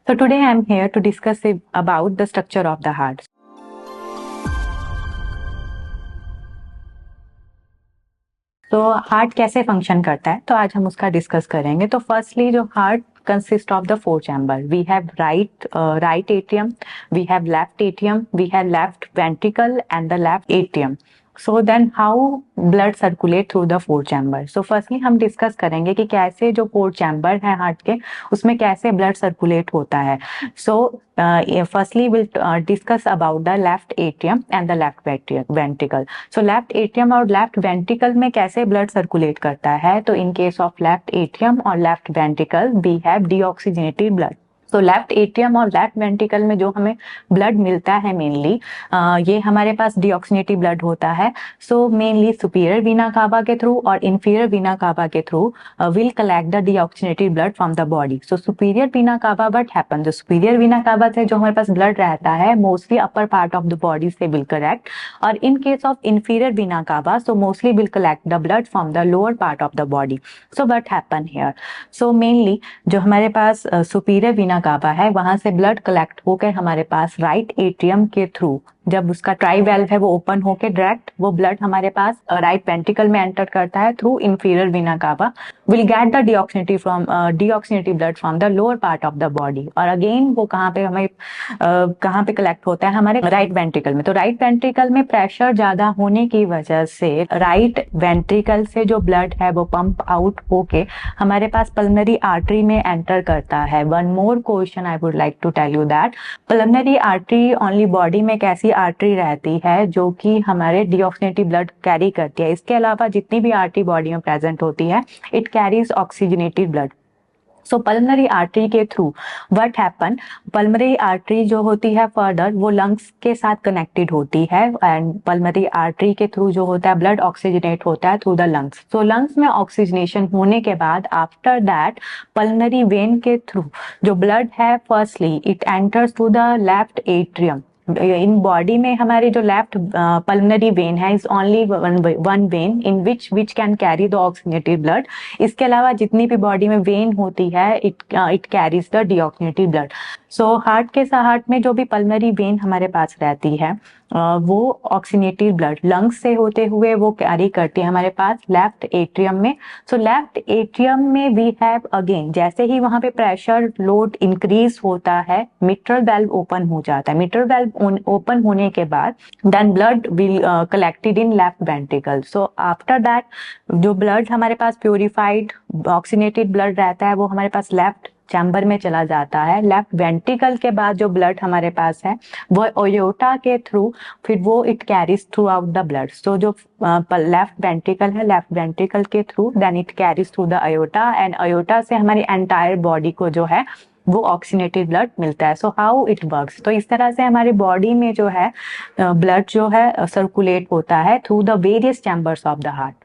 So today I am here to discuss about the structure of the heart. तो heart कैसे function करता है, तो आज हम उसका डिस्कस करेंगे। तो फर्स्टली जो heart consist of the four chamber. We have right atrium, we have left atrium, we have left ventricle and the left atrium. So then how blood circulate through the four chamber? So firstly हम discuss करेंगे कि कैसे जो four chamber है heart के उसमें कैसे blood circulate होता है। So firstly we'll discuss about the left atrium and the left ventricle. So left atrium और left ventricle में कैसे ब्लड सर्कुलेट करता है, तो in case of left atrium और left ventricle we have deoxygenated blood. तो लेफ्ट एट्रियम और left ventricle में जो हमें ब्लड मिलता है मेनली ये हमारे पास डीऑक्सीनेटेड ब्लड होता है। So mainly superior vena cava के थ्रू और इंफीरियर वीना कावा के through will collect the deoxygenated blood from the body. So superior vena cava what happen, जो सुपीरियर वीना कावा से जो हमारे पास ब्लड रहता है mostly upper part of the body से विल कलेक्ट, और in case of inferior vena cava so mostly will collect the blood from the lower part of the body. So what happen here, so mainly जो हमारे पास superior vena कावा है वहां से blood collect होकर हमारे पास right atrium के through जब उसका ट्राई वेल्व है वो ओपन होकर डायरेक्ट वो ब्लड हमारे पास राइट वेंट्रिकल में एंटर करता है थ्रू इंफीरियर वीना कावा, will get the deoxygenated blood from the lower part of the body. और अगेन वो कहाँ पे कलेक्ट होता है, हमारे राइट वेंट्रिकल में। तो राइट वेंट्रिकल में प्रेशर ज्यादा होने की वजह से राइट वेंट्रिकल से जो ब्लड है वो पंप आउट होके हमारे पास पल्मोनरी आर्टरी में एंटर करता है। One more question I would like to tell you that pulmonary artery only body में कैसी आर्टरी रहती है जो कि हमारे डीऑक्सीनेटेड ब्लड कैरी करती है। इसके अलावा जितनी भी आर्टरी बॉडी में प्रेजेंट होती है it carries oxygenated blood. So pulmonary artery के through what happen, pulmonary artery जो होती है फर्दर वो लंग्स के साथ कनेक्टेड होती है एंड पल्मोनरी आर्टरी के थ्रू जो होता है ब्लड ऑक्सीजनेट होता है through the lungs. So lungs में ऑक्सीजनेशन होने के बाद आफ्टर दैट पल्मोनरी वेन के थ्रू जो ब्लड है firstly it enters through the left atrium. In body में हमारी जो लेफ्ट पल्मोनरी वेन है is only one when in which can carry the oxygenated blood. इसके अलावा जितनी भी बॉडी में वेन होती है it carries the deoxygenated blood. So heart में जो भी पल्मोनरी वेन हमारे पास रहती है वो ऑक्सीजनेटेड ब्लड लंग्स से होते हुए वो कैरी करती है हमारे पास लेफ्ट एट्रियम में। सो लेफ्ट एट्रियम में वी हैव अगेन जैसे ही वहां पे प्रेशर लोड इंक्रीज होता है मिट्रल वेल्व ओपन हो जाता है। मिट्रल वेल्व ओपन होने के बाद then blood will collected in left ventricle. So after that जो ब्लड हमारे पास प्योरिफाइड ऑक्सीजनेटेड ब्लड रहता है वो हमारे पास लेफ्ट चैम्बर में चला जाता है। लेफ्ट वेंट्रिकल के बाद जो ब्लड हमारे पास है वो ओयोटा के थ्रू फिर वो it carries throughout the blood. So जो लेफ्ट वेंट्रिकल है लेफ्ट वेंट्रिकल के through then it carries through the aorta and aorta से हमारी एंटायर बॉडी को जो है वो ऑक्सीजनेटेड ब्लड मिलता है। सो हाउ इट वर्क्स, तो इस तरह से हमारी बॉडी में जो है ब्लड जो है सर्कुलेट होता है through the various chambers of the heart.